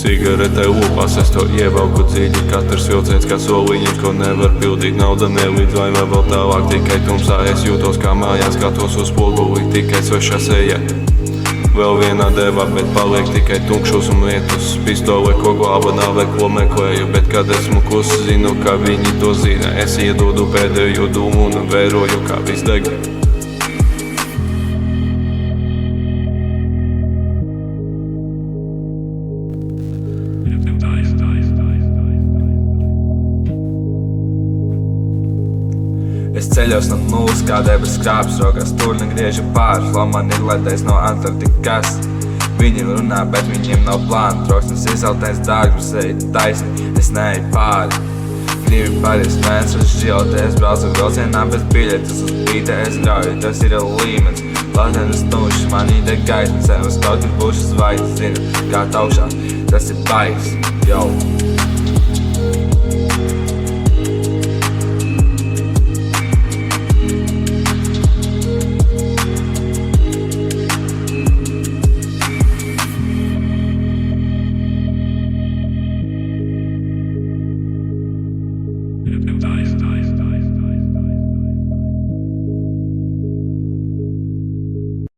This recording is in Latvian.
Cigarete lūpās, es to ievelku dziļi. Katrs vilciens kā soliņš, ko nevar pildīt. Nauda nelīdz vai vēl tālāk, tikai tumsā es jūtos kā mājās. Skatos uz spoguli, tikai svešā seja. Vēl viena deva, bet paliek tikai tukšus un lietus. Pistole, ko glāba, nav vai ko meklēju. Bet kad esmu kluss, zinu, ka viņi to zina. Es iedodu pēdējo dūmu un vēroju, kā viss deg. Es ceļos no nulles, kā debes krāpes rokās. Tur negriežu pāris, man ir ledais no Antarktikas. Viņi runā, bet viņiem nav plāna. Troksnis izsaltais dārgs, seja taisni, es neeju pāri. Brīvi Paris, mēns uz žilti, es braucu vilcienā bez biļetes. Uz bīte es ļauju, tas ir līmenis. Latenis tumšs, manī deg gaismas, uz kaut kur būšu zvaigznes. Zinu, kā taukšās, tas ir baigs, jau.